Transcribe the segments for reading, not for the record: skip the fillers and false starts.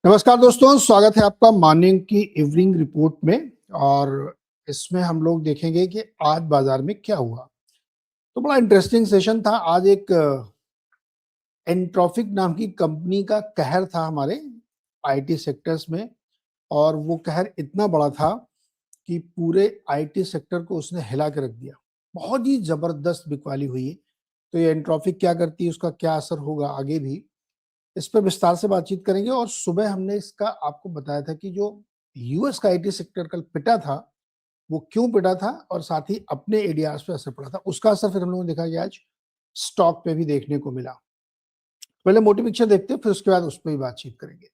नमस्कार दोस्तों, स्वागत है आपका मॉर्निंग की इवनिंग रिपोर्ट में। और इसमें हम लोग देखेंगे कि आज बाजार में क्या हुआ। तो बड़ा इंटरेस्टिंग सेशन था आज। एक एंट्रोफिक नाम की कंपनी का कहर था हमारे आईटी सेक्टर्स में, और वो कहर इतना बड़ा था कि पूरे आईटी सेक्टर को उसने हिला के रख दिया। बहुत ही जबरदस्त बिकवाली हुई है। तो ये एंट्रोफिक क्या करती है, उसका क्या असर होगा आगे भी, इस पर विस्तार से बातचीत करेंगे। और सुबह हमने इसका आपको बताया था कि जो यूएस का आईटी सेक्टर कल पिटा था, वो क्यों पिटा था और साथ ही अपने एडीआर्स पे असर पड़ा था। उसका असर फिर हम लोगों ने देखा कि आज स्टॉक पे भी देखने को मिला। पहले मोटी पिक्चर देखते हैं, फिर उसके बाद उस पर भी बातचीत करेंगे।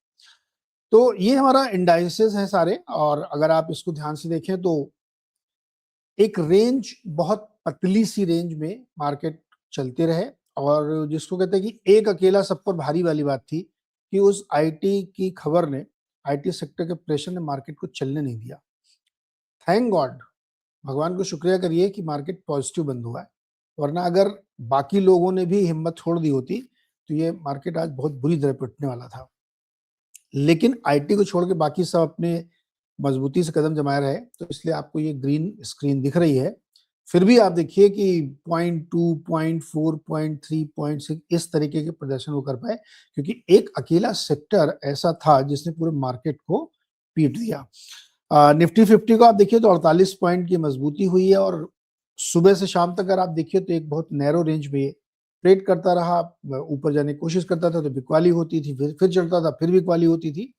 तो ये हमारा इंडाइसेस है सारे, और अगर आप इसको ध्यान से देखें तो एक रेंज, बहुत पतली सी रेंज में मार्केट चलते रहे। और जिसको कहते हैं कि एक अकेला सब पर भारी वाली बात थी कि उस आईटी की खबर ने, आईटी सेक्टर के प्रेशर ने मार्केट को चलने नहीं दिया। थैंक गॉड, भगवान को शुक्रिया करिए कि मार्केट पॉजिटिव बंद हुआ है, वरना अगर बाकी लोगों ने भी हिम्मत छोड़ दी होती तो ये मार्केट आज बहुत बुरी तरह पिटने वाला था। लेकिन आईटी को छोड़ के बाकी सब अपने मजबूती से कदम जमाए रहे, तो इसलिए आपको ये ग्रीन स्क्रीन दिख रही है। फिर भी आप देखिए कि 0.2, 0.4, 0.3, 0.6 इस तरीके के प्रदर्शन वो कर पाए, क्योंकि एक अकेला सेक्टर ऐसा था जिसने पूरे मार्केट को पीट दिया। निफ्टी 50 को आप देखिए तो 48 पॉइंट की मजबूती हुई है, और सुबह से शाम तक अगर आप देखिए तो एक बहुत नैरो रेंज में ट्रेड करता रहा। ऊपर जाने की कोशिश करता था तो बिकवाली होती थी, फिर चढ़ता था, फिर बिकवाली होती थी।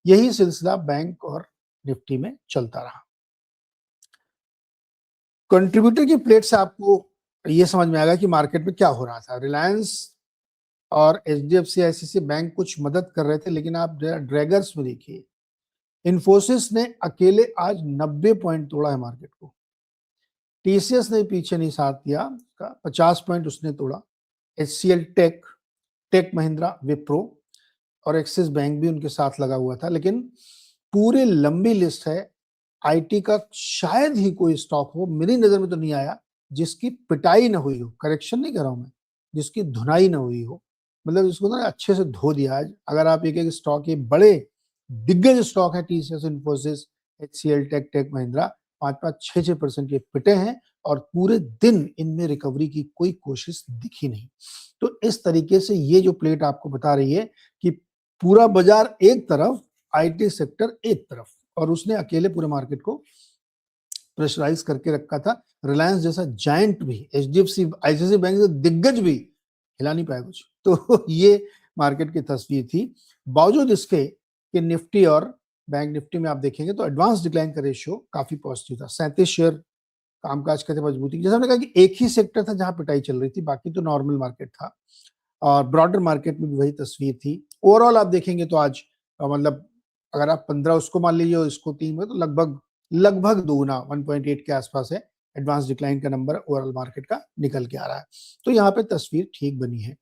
यही सिलसिला बैंक और निफ्टी में चलता रहा। कंट्रीब्यूटर की प्लेट से आपको ये समझ में आएगा कि मार्केट में क्या हो रहा था। रिलायंस और एचडीएफसी आईसीआईसीआई बैंक कुछ मदद कर रहे थे, लेकिन आप ड्रैगर्स में देखिए, इन्फोसिस ने अकेले आज 90 पॉइंट तोड़ा है मार्केट को। टीसीएस ने पीछे नहीं साथ दिया, 50 पॉइंट उसने तोड़ा। एचसीएल टेक, टेक महिंद्रा, विप्रो और एक्सिस बैंक भी उनके साथ लगा हुआ था। लेकिन पूरी लंबी लिस्ट है। आईटी का शायद ही कोई स्टॉक हो, मेरी नजर में तो नहीं आया, जिसकी पिटाई ना हुई हो। करेक्शन नहीं कर रहा हूं मैं, जिसकी धुनाई ना हुई हो। मतलब इसको ना अच्छे से धो दिया आज। अगर आप एक एक स्टॉक, ये बड़े दिग्गज स्टॉक है, टीसीएस, इन्फोसिस, एचसीएल टेक, टेक महिंद्रा, 5-5, 6-6% के पिटे हैं, और पूरे दिन इनमें रिकवरी की कोई कोशिश दिखी नहीं। तो इस तरीके से ये जो प्लेट आपको बता रही है कि पूरा बाजार एक तरफ, आईटी सेक्टर एक तरफ, और उसने अकेले पूरे मार्केट को प्रेशराइज करके रखा था। रिलायंस जैसा जायंट भी, एचडीएफसी आईसीआईसीआई बैंक जैसे दिग्गज भी हिला नहीं पाया कुछ। तो ये मार्केट की तस्वीर थी। बावजूद इसके कि निफ्टी और बैंक निफ्टी में आप देखेंगे तो एडवांस डिक्लाइन का रेशियो काफी पॉजिटिव था। 37 शेयर कामकाज करते मजबूती। जैसा हमने कहा कि एक ही सेक्टर था जहां पिटाई चल रही थी, बाकी तो नॉर्मल मार्केट था। और ब्रॉडर मार्केट में भी वही तस्वीर थी। ओवरऑल आप देखेंगे तो आज मतलब अगर आप 15 उसको मान लीजिए और इसको 3 में, तो लगभग लगभग दोगुना 1.8 के आसपास है एडवांस डिक्लाइन का नंबर ओवरऑल मार्केट का निकल के आ रहा है। तो यहाँ पे तस्वीर ठीक बनी है।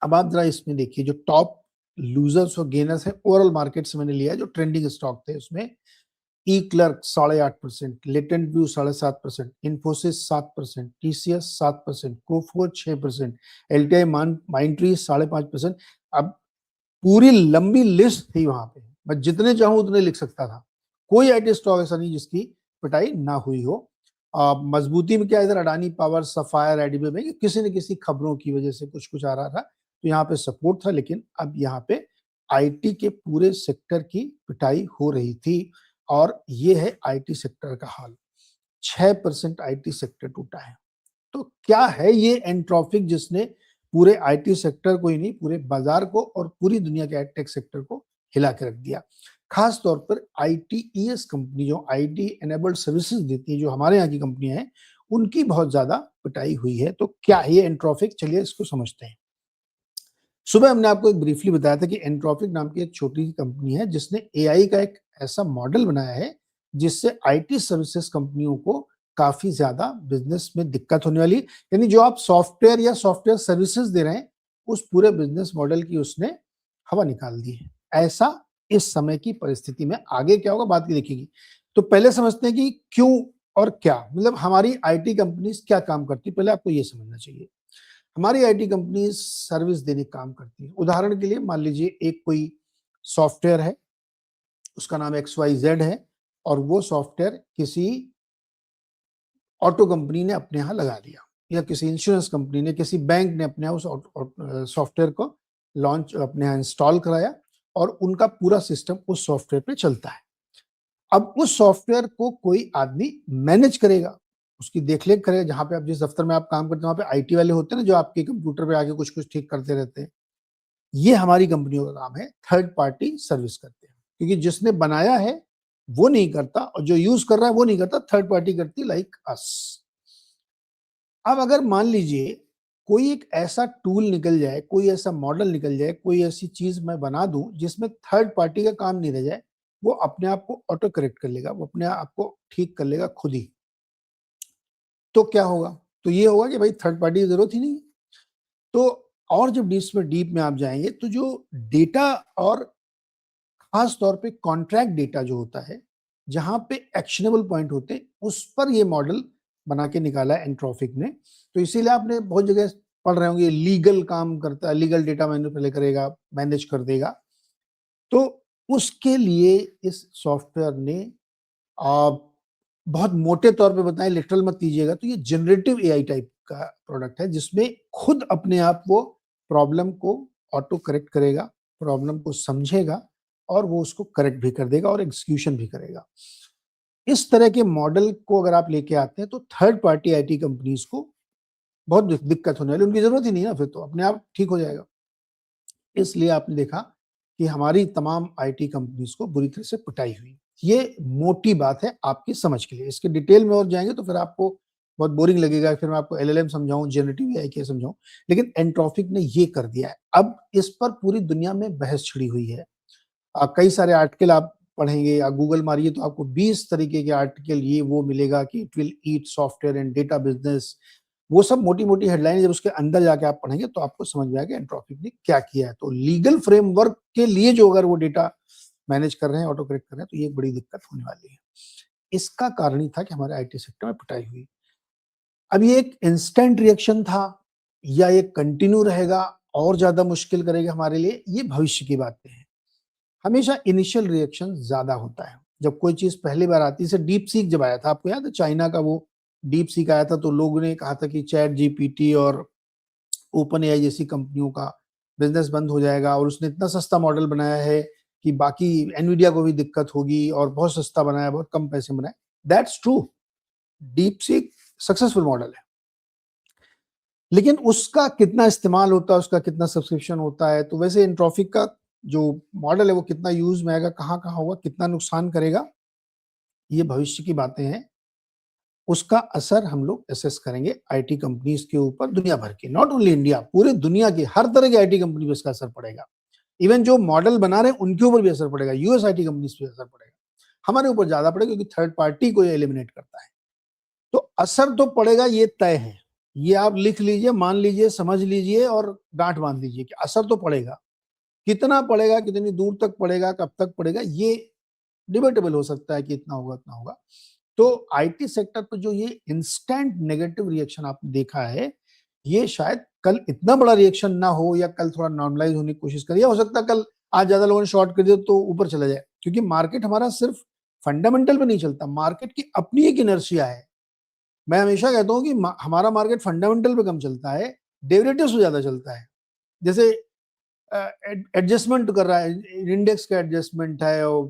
अब आप जरा इसमें देखिए जो टॉप लूजर्स और गेनर्स है ओवरऑल मार्केट से मैंने लिया है, जो ट्रेंडिंग स्टॉक थे उसमें ई क्लर्क 8.5%, लेटेंट व्यू 7.5%, इन्फोसिस 7%, टीसीएस 7%, कोफोर 6%, एलटीआई माइंट्री 5.5%। अब पूरी लंबी लिस्ट थी वहां पे, मैं जितने चाहूं उतने लिख सकता था। कोई आईटी स्टॉक ऐसा नहीं जिसकी पिटाई ना हुई हो। मजबूती में क्या, इधर अडानी पावर, सफायर, एडीबी में किसी न किसी खबरों की वजह से कुछ कुछ आ रहा था, तो यहाँ पे सपोर्ट था। लेकिन अब यहाँ पे आईटी के पूरे सेक्टर की पिटाई हो रही थी, और ये है आईटी सेक्टर का हाल। 6% आईटी सेक्टर टूटा है। तो क्या है ये एंट्रोफिक जिसने पूरे आईटी सेक्टर को ही नहीं, पूरे बाजार को और पूरी दुनिया के एडटेक सेक्टर को हिला के रख दिया। खास तौर पर आईटीईएस कंपनी, जो आईटी एनेबल्ड सर्विसेज देती है, जो हमारे यहाँ की कंपनियां हैं, उनकी बहुत ज्यादा पिटाई हुई है। तो क्या है ये एंट्रोफिक, चलिए इसको समझते हैं। सुबह हमने आपको एक ब्रीफली बताया था कि एंट्रोफिक नाम की एक छोटी सी कंपनी है जिसने एआई का एक ऐसा मॉडल बनाया है जिससे आईटी सर्विसेज कंपनियों को काफी ज्यादा बिजनेस में दिक्कत होने वाली, यानी जो आप सॉफ्टवेयर या सॉफ्टवेयर सर्विसेज दे रहे हैं, उस पूरे बिजनेस मॉडल की उसने हवा निकाल दी है। ऐसा इस समय की परिस्थिति में। आगे क्या होगा बात की देखेगी। तो पहले समझते हैं कि क्यों और क्या, मतलब हमारी आईटी कंपनीज क्या काम करती है, पहले आपको ये समझना चाहिए। हमारी आईटी कंपनी सर्विस देने का काम करती है। उदाहरण के लिए मान लीजिए एक कोई सॉफ्टवेयर है, उसका नाम XYZ है, और वो सॉफ्टवेयर किसी ऑटो कंपनी ने अपने यहाँ लगा दिया, या किसी इंश्योरेंस कंपनी ने, किसी बैंक ने अपने यहाँ उस सॉफ्टवेयर को लॉन्च अपने यहाँ इंस्टॉल कराया, और उनका पूरा सिस्टम उस सॉफ्टवेयर पे चलता है। अब उस सॉफ्टवेयर को कोई आदमी मैनेज करेगा, उसकी देखरेख करेगा। जहां पे आप जिस दफ्तर में आप काम करते हैं वहां पे IT वाले होते हैं ना, जो आपके कंप्यूटर पे आके कुछ कुछ ठीक करते रहते हैं। ये हमारी कंपनियों का काम है, थर्ड पार्टी सर्विस करते हैं, क्योंकि जिसने बनाया है वो नहीं करता, और जो यूज कर रहा है वो नहीं करता, थर्ड पार्टी करती, लाइक अस। अब अगर मान लीजिए कोई एक ऐसा टूल निकल जाए, कोई ऐसा मॉडल निकल जाए, कोई ऐसी चीज मैं बना दूं जिसमें थर्ड पार्टी का काम नहीं रह जाए, वो अपने आप को ऑटो करेक्ट कर लेगा, वो अपने आप को ठीक कर लेगा खुद ही, तो क्या होगा? तो ये होगा कि भाई थर्ड पार्टी की जरूरत ही नहीं है। तो और जब डीप में आप जाएंगे तो जो डेटा, और खास तौर पे कॉन्ट्रैक्ट डेटा जो होता है, जहां पे एक्शनेबल पॉइंट होते हैं, उस पर ये मॉडल बना के निकाला है एंट्रोपिक ने। तो इसीलिए आपने बहुत जगह पढ़ रहे होंगे, लीगल काम करता है, लीगल डेटा मैनिपुलेट करेगा, मैनेज कर देगा। तो उसके लिए इस सॉफ्टवेयर ने बहुत मोटे तौर पे बताएं, लिटरल मत कीजिएगा, तो ये जनरेटिव AI टाइप का प्रोडक्ट है, जिसमें खुद अपने आप वो प्रॉब्लम को ऑटो करेक्ट करेगा, प्रॉब्लम को समझेगा, और वो उसको करेक्ट भी कर देगा और एग्जीक्यूशन भी करेगा। इस तरह के मॉडल को अगर आप लेके आते हैं तो थर्ड पार्टी IT कंपनीज को बहुत दिक्कत होने वाली, उनकी जरूरत ही नहीं है, फिर तो अपने आप ठीक हो जाएगा। इसलिए आपने देखा कि हमारी तमाम IT कंपनीज को बुरी तरह से पिटाई हुई। ये मोटी बात है आपकी समझ के लिए, इसके डिटेल में और जाएंगे तो फिर आपको बहुत बोरिंग लगेगा, फिर मैं आपको LLM समझाऊं, जनरेटिव AI के समझाऊं, लेकिन एंट्रोपिक ने ये कर दिया है। अब इस पर पूरी दुनिया में बहस छिड़ी हुई है। कई सारे आर्टिकल आप पढ़ेंगे, या गूगल मारिए तो आपको 20 तरीके के आर्टिकल ये वो मिलेगा कि it will eat software and data business. वो सब मोटी मोटी हेडलाइन, जब उसके अंदर जाके आप पढ़ेंगे तो आपको समझ में आएगा एंट्रोपिक ने क्या किया है। तो लीगल फ्रेमवर्क के लिए जो अगर वो डेटा मैनेज कर रहे हैं, ऑटो करेक्ट कर रहे हैं, तो ये एक बड़ी दिक्कत होने वाली है। इसका कारण ही था कि हमारे IT सेक्टर में पिटाई हुई। अब ये एक इंस्टेंट रिएक्शन था, या ये कंटिन्यू रहेगा और ज्यादा मुश्किल करेगा हमारे लिए, ये भविष्य की बातें हैं। हमेशा इनिशियल रिएक्शन ज्यादा होता है जब कोई चीज पहली बार आती है। जैसे डीप सीक जब आया था, आपको याद है चाइना का वो डीप सीक आया था, तो लोगों ने कहा था कि ChatGPT और ओपन AI जैसी कंपनियों का बिजनेस बंद हो जाएगा, और उसने इतना सस्ता मॉडल बनाया है कि बाकी एनवीडिया को भी दिक्कत होगी, और बहुत सस्ता बनाया, बहुत कम पैसे बनाए। That's true, deep seek successful model है, लेकिन उसका कितना इस्तेमाल होता है, उसका कितना सब्सक्रिप्शन होता है, तो वैसे एंट्रोपिक का जो मॉडल है वो कितना यूज में आएगा, कहाँ कहाँ होगा, कितना नुकसान करेगा, ये भविष्य की बातें हैं। उसका असर हम लोग असेस करेंगे IT कंपनीज के ऊपर, दुनिया भर के, नॉट ओनली इंडिया, पूरे दुनिया की हर तरह की IT कंपनी पे इसका असर पड़ेगा। इवन जो मॉडल बना रहे हैं उनके ऊपर भी असर पड़ेगा, US IT कंपनीज पे असर पड़ेगा, हमारे ऊपर ज्यादा पड़ेगा क्योंकि थर्ड पार्टी को ये एलिमिनेट करता है। तो असर तो पड़ेगा, ये तय है। ये आप लिख लीजिए, मान लीजिए, समझ लीजिए, और गांठ बांध लीजिए कि असर तो पड़ेगा। कितना पड़ेगा, कितनी दूर तक पड़ेगा, कब तक पड़ेगा, ये डिबेटेबल हो सकता है कि इतना होगा, इतना होगा। तो IT सेक्टर पर जो ये इंस्टेंट नेगेटिव रिएक्शन आपने देखा है, ये शायद कल इतना बड़ा रिएक्शन ना हो, या कल थोड़ा नॉर्मलाइज होने की कोशिश करिए। हो सकता है कल आज ज्यादा लोगों ने शॉर्ट कर दिया तो ऊपर चला जाए, क्योंकि मार्केट हमारा सिर्फ फंडामेंटल पे नहीं चलता, मार्केट की अपनी एक इनर्शिया है। मैं हमेशा कहता हूँ कि हमारा मार्केट फंडामेंटल पे कम चलता है, डेरिवेटिव्स पे ज्यादा चलता है। जैसे एडजस्टमेंट कर रहा है, इंडेक्स का एडजस्टमेंट है, और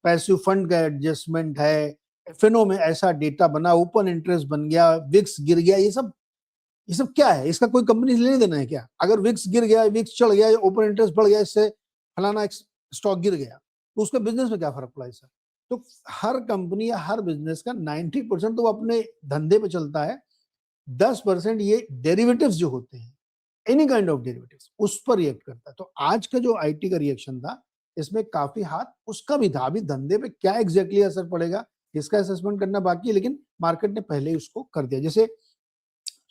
पैसिव फंड का एडजस्टमेंट है, एफएनओ में ऐसा डेटा बना, ओपन इंटरेस्ट बन गया, विक्स गिर गया, ये सब क्या है? इसका कोई कंपनी लेने देना है क्या? अगर विक्स गिर गया, विक्स चढ़ गया, ओपन इंटरेस्ट बढ़ गया, इससे फलाना स्टॉक गिर गया, तो उसका बिजनेस में क्या फर्क पड़ा इससे? तो हर कंपनी या हर बिजनेस का 90% तो वो अपने धंधे पे चलता है, 10% ये डेरिवेटिव्स जो होते हैं, एनी काइंड ऑफ डेरिवेटिव्स, उस पर रिएक्ट करता है। तो आज का जो IT का रिएक्शन था, इसमें काफी हाथ उसका भी था। अभी धंधे पे क्या एग्जैक्टली असर पड़ेगा, इसका असेसमेंट करना बाकी है, लेकिन मार्केट ने पहले ही उसको कर दिया। जैसे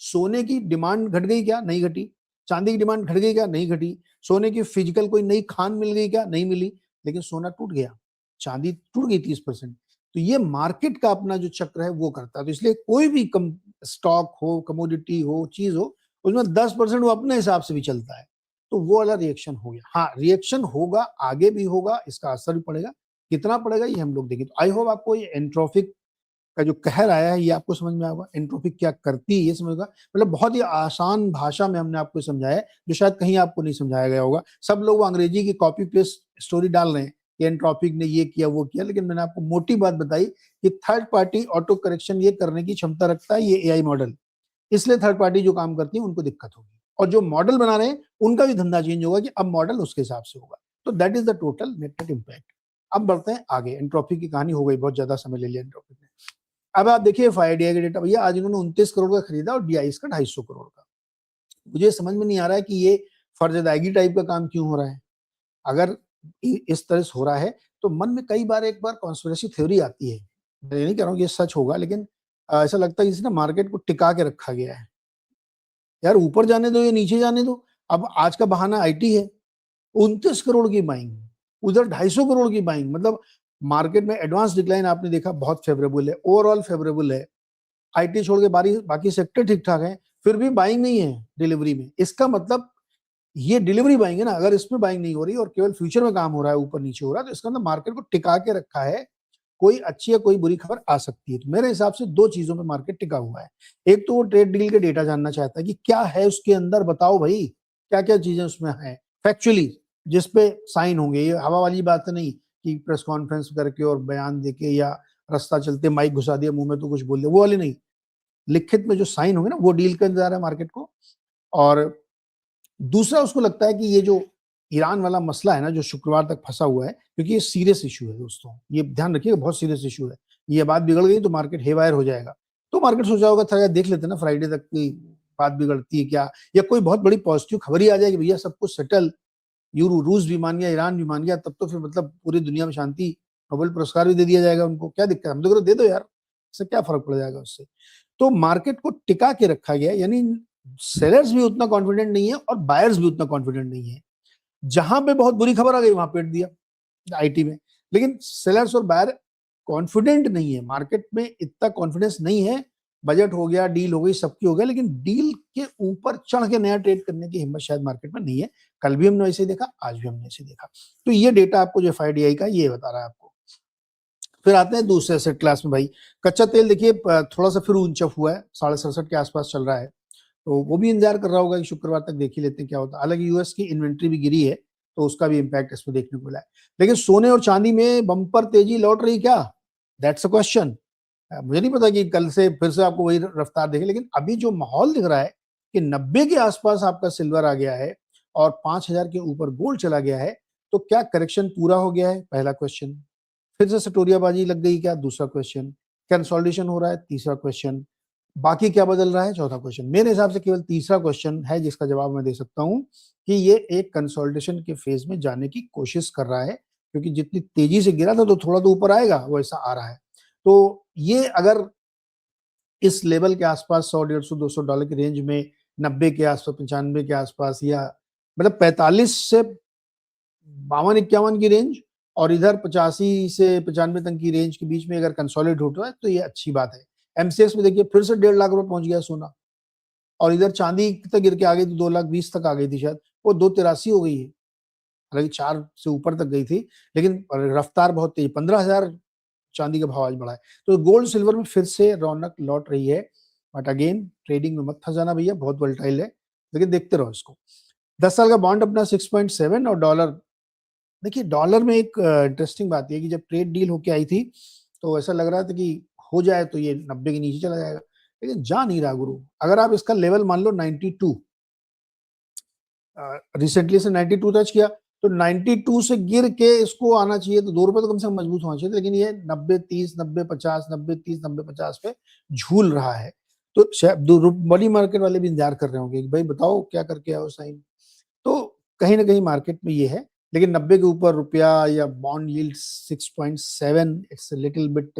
सोने की डिमांड घट गई क्या? नहीं घटी। चांदी की डिमांड घट गई क्या? नहीं घटी। सोने की फिजिकल कोई नई खान मिल गई क्या? नहीं मिली। लेकिन सोना टूट गया, चांदी टूट गई 30%। तो ये मार्केट का अपना जो चक्र है वो करता है। तो इसलिए कोई भी स्टॉक हो, कमोडिटी हो, चीज हो, उसमें 10% वो अपने हिसाब से भी चलता है। तो वो वाला रिएक्शन हो गया। हाँ, रिएक्शन होगा, आगे भी होगा, इसका असर भी पड़ेगा, कितना पड़ेगा ये हम लोग देखेंगे। तो आई होप आपको ये एंट्रोपिक का जो कहर आया है ये आपको समझ में आएगा, एंट्रोपिक क्या करती है ये समझेगा। मतलब बहुत ही आसान भाषा में हमने आपको समझाया है, जो शायद कहीं आपको नहीं समझाया गया होगा। सब लोग अंग्रेजी की कॉपी पेस्ट स्टोरी डाल रहे हैं कि एंट्रोपिक ने ये किया वो किया, लेकिन मैंने आपको मोटी बात बताई कि थर्ड पार्टी ऑटो करेक्शन ये करने की क्षमता रखता है ये एआई मॉडल, इसलिए थर्ड पार्टी जो काम करती है उनको दिक्कत होगी, और जो मॉडल बना रहे हैं उनका भी धंधा चेंज होगा कि अब मॉडल उसके हिसाब से होगा। तो that is the total net impact. अब बढ़ते हैं आगे, एंट्रोपी की कहानी हो गई, बहुत ज्यादा समय ले लिया एंट्रोपी ने। अब आप देखिए एफआईडीआई का डेटा, भैया आज इन्होंने 29 करोड़ का खरीदा और डीआईएस का 250 करोड़ का। मुझे समझ में नहीं आ रहा है कि ये फर्ज अदायगी टाइप का काम क्यों हो रहा है। अगर इस तरह से हो रहा है तो मन में कई बार एक बार कॉन्स्पिरेसी थ्योरी आती है, मैं ये नहीं कह रहा हूँ कि ये सच होगा, लेकिन ऐसा लगता है कि मार्केट को टिका के रखा गया है। यार ऊपर जाने दो या नीचे जाने दो, अब आज का बहाना आईटी है, 29 करोड़ की बाइंग, उधर 250 करोड़ की बाइंग। मतलब मार्केट में एडवांस डिक्लाइन आपने देखा बहुत फेवरेबल है, ओवरऑल फेवरेबल है, आईटी छोड़ के बाकी सेक्टर ठीक ठाक है, फिर भी बाइंग नहीं है डिलीवरी में। इसका मतलब ये डिलीवरी बाइंग है ना, अगर इसमें बाइंग नहीं हो रही और केवल फ्यूचर में काम हो रहा है, ऊपर नीचे हो रहा है, तो इसका मतलब मार्केट को टिका के रखा है, कोई अच्छी या कोई बुरी खबर आ सकती है। तो मेरे हिसाब से दो चीजों पे मार्केट टिका हुआ है। एक तो वो ट्रेड डील के डेटा जानना चाहता है कि क्या है उसके अंदर, बताओ भाई क्या क्या चीजें उसमें है फैक्चुअली, जिसपे साइन होंगे। ये हवा वाली बात नहीं कि प्रेस कॉन्फ्रेंस करके और बयान देके या रास्ता चलते माइक घुसा दिया मुंह में तो कुछ बोल दिया, वो वाली नहीं, लिखित में जो साइन होंगे ना, वो डील का इंतजार है मार्केट को। और दूसरा उसको लगता है कि ये जो ईरान वाला मसला है ना, जो शुक्रवार तक फंसा हुआ है, क्योंकि ये सीरियस इशू है दोस्तों, ये ध्यान रखिएगा, बहुत सीरियस इशू है। ये बात बिगड़ गई तो मार्केट हेवायर हो जाएगा। तो मार्केट सोचा होगा था देख लेते ना फ्राइडे तक की बात बिगड़ती है क्या, या कोई बहुत बड़ी पॉजिटिव खबर ही आ जाएगी भैया सब कुछ सेटल, रूस भी मान गया, ईरान भी मान गया, तब तो फिर मतलब पूरी दुनिया में शांति, नोबेल पुरस्कार भी दे दिया जाएगा उनको, क्या दिक्कत है, हम तो दे दो यार, इससे क्या फर्क पड़ जाएगा उससे। तो मार्केट को टिका के रखा गया, यानी सेलर्स भी उतना कॉन्फिडेंट नहीं है और बायर्स भी उतना कॉन्फिडेंट नहीं है। जहां पे बहुत बुरी खबर आ गई वहां पेट दिया आईटी में, लेकिन सेलर्स और बायर कॉन्फिडेंट नहीं है, मार्केट में इतना कॉन्फिडेंस नहीं है। बजट हो गया, डील हो गई, सबकी हो गया, लेकिन डील के ऊपर चढ़ के नया ट्रेड करने की हिम्मत शायद मार्केट में नहीं है। कल भी हमने ऐसे देखा, आज भी हमने ऐसे देखा। तो ये डेटा आपको जो एफआईडीआई का ये बता रहा है आपको। फिर आते हैं दूसरे एसेट क्लास में भाई, कच्चा तेल देखिए थोड़ा सा फिर ऊंचा हुआ है, 67.5 के आसपास चल रहा है, तो वो भी इंतजार कर रहा होगा कि शुक्रवार तक देख ही लेते हैं क्या होता है। हालांकि यूएस की इन्वेंट्री भी गिरी है, तो उसका भी इम्पैक्ट इसमें देखने को मिला है। लेकिन सोने और चांदी में बम्पर तेजी लौट रही क्या, दैट्स अ क्वेश्चन। मुझे नहीं पता कि कल से फिर से आपको वही रफ्तार देखे, लेकिन अभी जो माहौल दिख रहा है कि 90 के आसपास आपका सिल्वर आ गया है और 5,000 के ऊपर गोल्ड चला गया है, तो क्या करेक्शन पूरा हो गया है, पहला क्वेश्चन। फिर से सटोरियाबाजी लग गई क्या, दूसरा क्वेश्चन। कंसोलिडेशन हो रहा है, तीसरा क्वेश्चन। बाकी क्या बदल रहा है, चौथा क्वेश्चन। मेरे हिसाब से केवल तीसरा क्वेश्चन है जिसका जवाब मैं दे सकता हूं कि ये एक कंसोलिडेशन के फेज में जाने की कोशिश कर रहा है, क्योंकि जितनी तेजी से गिरा था तो थोड़ा तो ऊपर आएगा, वो ऐसा आ रहा है। तो ये अगर इस लेवल के आसपास 100, 150, $200 की रेंज में, 90 के आसपास, 95 के आसपास, या मतलब 45 से 52-51 की रेंज, और इधर 85 से 95 तक की रेंज के बीच में अगर कंसोलिडेट होता है तो ये अच्छी बात है। एमसीएक्स में देखिए फिर से 1.5 लाख रुपए पहुंच गया सोना, और इधर चांदी तक गिर के आ गई थी, 2,20,000 तक आ गई थी शायद, वो 2,83 हो गई है, हालांकि 4 से ऊपर तक गई थी, लेकिन रफ्तार बहुत तेज, 15,000 चांदी का भाव आज बढ़ा है। तो गोल्ड सिल्वर में फिर से रौनक लौट रही है, बट अगेन ट्रेडिंग में मत फंस जाना भैया, बहुत वोलेटाइल है, लेकिन देखते रहो इसको। 10 साल का बॉन्ड अपना 6.7, और डॉलर देखिए, डॉलर में एक इंटरेस्टिंग बात यह कि जब ट्रेड डील होके आई थी तो ऐसा लग रहा था कि हो जाए तो ये 90 के नीचे चला जाएगा, लेकिन जा नहीं रहा गुरु। अगर आप इसका लेवल मान लो 92, रिसेंटली से 92 टच किया, तो 92 से गिर के इसको आना चाहिए, तो ₹2 तो कम से कम मजबूत होना चाहिए, लेकिन ये 90-30, 90-50, 90-30, 90-50 पे झूल रहा है। तो बड़ी मार्केट वाले भी इंतजार कर रहे होंगे कि भाई बताओ क्या करके आओ साइन। तो कहीं ना कहीं मार्केट में ये है, लेकिन 90 के ऊपर रुपया या bond yield 6.7, it's little bit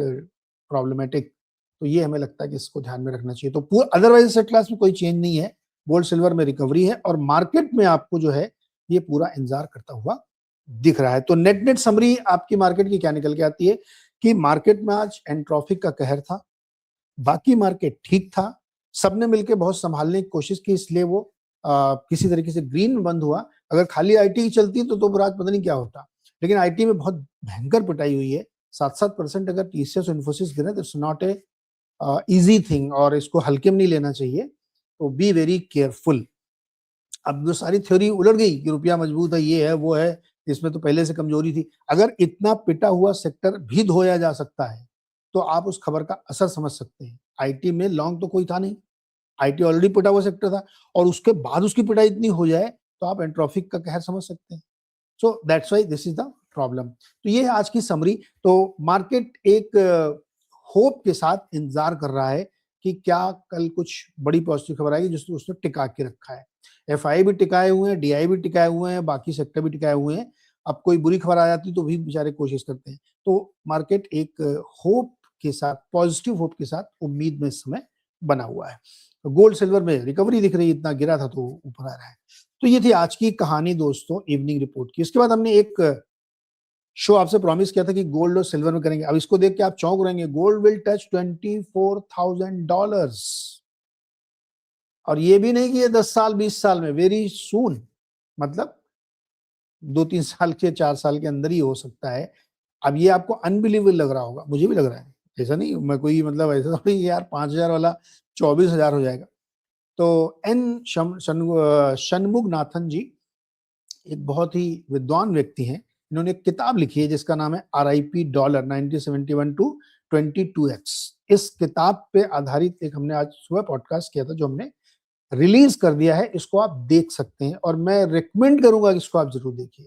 problematic. तो ये हमें लगता है कि इसको ध्यान में रखना चाहिए। तो पूरा अदरवाइज सेट क्लास में कोई चेंज नहीं है, गोल्ड सिल्वर में रिकवरी है, और मार्केट में आपको जो है ये पूरा इंतजार करता हुआ दिख रहा है। तो नेट नेट समरी आपकी मार्केट की क्या निकल के आती है कि मार्केट में आज एंट्रोपिक का कहर था, बाकी मार्केट ठीक था, सबने मिलकर बहुत संभालने की कोशिश की, इसलिए वो किसी तरीके से ग्रीन में बंद हुआ। अगर खाली आईटी की चलती तो आज पता नहीं क्या होता। लेकिन आईटी में बहुत भयंकर पिटाई हुई है। 7% अगर टीसीएस और इन्फोसिस गिरे तो it's not a easy thing, और इसको हल्के में नहीं लेना चाहिए। तो बी वेरी केयरफुल। अब जो सारी थ्योरी उलट गई कि रुपया मजबूत है, ये है वो है, इसमें तो पहले से कमजोरी थी। अगर इतना पिटा हुआ सेक्टर भी धोया जा सकता है तो आप उस खबर का असर समझ सकते हैं। आईटी में लॉन्ग तो कोई था नहीं, आईटी ऑलरेडी पिटा हुआ सेक्टर था, और उसके बाद उसकी पिटाई इतनी हो जाए तो आप एंट्रोपिक का कहर समझ सकते हैं। So that's why this is the problem. तो ये है आज की समरी। तो मार्केट एक होप के साथ इंतजार कर रहा है कि क्या कल कुछ बड़ी पॉजिटिव खबर आएगी, जिसने उसने टिका के रखा है। एफआई भी टिकाए हुए हैं, डीआई भी टिकाए हुए हैं, बाकी सेक्टर भी टिकाए हुए हैं। अब कोई बुरी खबर आ जाती तो भी बेचारे कोशिश करते हैं। तो मार्केट एक होप के साथ, पॉजिटिव होप के साथ, उम्मीद में इस समय बना हुआ है। तो गोल्ड सिल्वर में रिकवरी दिख रही है, इतना गिरा था तो ऊपर आ रहा है। तो ये थी आज की कहानी दोस्तों, इवनिंग रिपोर्ट की। इसके बाद हमने एक शो आपसे प्रॉमिस किया था कि गोल्ड और सिल्वर में करेंगे। अब इसको देख के आप चौंक रहेंगे, गोल्ड विल टच $24,000। और ये भी नहीं कि ये 10 साल 20 साल में, वेरी सून, मतलब 2-3 साल के 4 साल के अंदर ही हो सकता है। अब ये आपको अनबिलीवेबल लग रहा होगा, मुझे भी लग रहा है, ऐसा नहीं मैं कोई मतलब ऐसा थोड़ी यार 5,000 वाला 24,000 हो जाएगा। तो शनमुग नाथन जी एक बहुत ही विद्वान व्यक्ति हैं। इन्होंने एक किताब लिखी है जिसका नाम है RIP डॉलर 1971 टू 22x। इस किताब पे आधारित एक हमने आज सुबह पॉडकास्ट किया था जो हमने रिलीज कर दिया है। इसको आप देख सकते हैं और मैं रिकमेंड करूंगा कि इसको आप जरूर देखिए,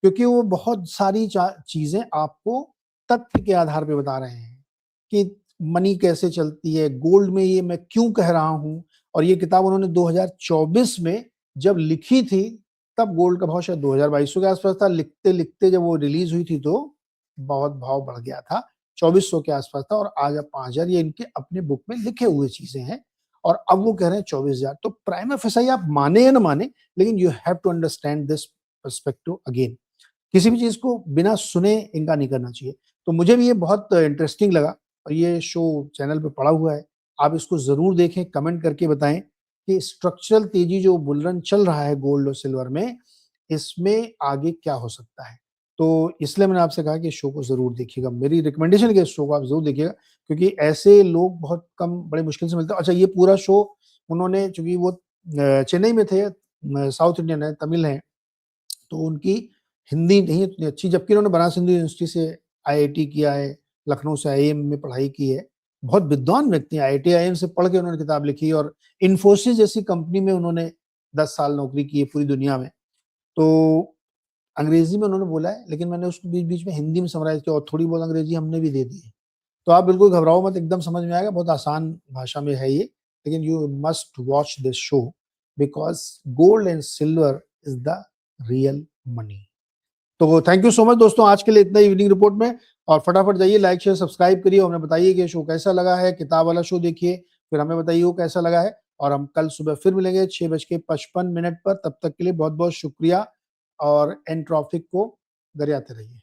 क्योंकि वो बहुत सारी चीजें आपको तथ्य के आधार पे बता रहे हैं कि मनी कैसे चलती है, गोल्ड में ये मैं क्यों कह रहा हूं। और ये किताब उन्होंने 2024 में जब लिखी थी, तब गोल्ड का भाव शायद 2200 के आसपास था। लिखते लिखते जब वो रिलीज हुई थी तो बहुत भाव बढ़ गया था, 2400 के आसपास था, और आज अब 5,000। ये इनके अपने बुक में लिखे हुए चीजें हैं, और अब वो कह रहे हैं 24,000। तो प्राइमा फेसाई आप माने या ना माने, लेकिन you have to understand this perspective again. किसी भी चीज को बिना सुने इनका नहीं करना चाहिए। तो मुझे भी ये बहुत इंटरेस्टिंग लगा, और ये शो चैनल पे पड़ा हुआ है, आप इसको जरूर देखें, कमेंट करके बताएं कि स्ट्रक्चरल तेजी जो बुल रन चल रहा है गोल्ड और सिल्वर में, इसमें आगे क्या हो सकता है। तो इसलिए मैंने आपसे कहा कि शो को जरूर देखिएगा। मेरी रिकमेंडेशन है कि इस शो को आप जरूर देखिएगा, क्योंकि ऐसे लोग बहुत कम, बड़े मुश्किल से मिलते हैं। अच्छा, ये पूरा शो उन्होंने, चूंकि वो चेन्नई में थे, साउथ इंडियन है, तमिल है, तो उनकी हिंदी नहीं इतनी अच्छी, जबकि उन्होंने बनारस हिंदू यूनिवर्सिटी से IIT किया है, लखनऊ से IIM में पढ़ाई की है। बहुत विद्वान व्यक्ति हैं, IIT IIM से पढ़ के उन्होंने किताब लिखी, और इन्फोसिस जैसी कंपनी में उन्होंने 10 साल नौकरी की है पूरी दुनिया में। तो अंग्रेजी में उन्होंने बोला है, लेकिन मैंने उसको बीच बीच में हिंदी में समराइज किया, और थोड़ी बहुत अंग्रेजी हमने भी दे दी है। तो आप बिल्कुल घबराओ मत, एकदम समझ में आएगा, बहुत आसान भाषा में है ये। लेकिन you must watch this show, because gold and silver is the real money. तो थैंक यू सो मच दोस्तों, आज के लिए इतना इवनिंग रिपोर्ट में। और फटाफट जाइए, लाइक शेयर सब्सक्राइब करिए, और हमें बताइए कि शो कैसा लगा है। किताब वाला शो देखिए, फिर हमें बताइए वो कैसा लगा है। और हम कल सुबह फिर मिलेंगे 6:55 पर। तब तक के लिए बहुत बहुत शुक्रिया, और एंट्रॉफिक को गरियाते रहिए।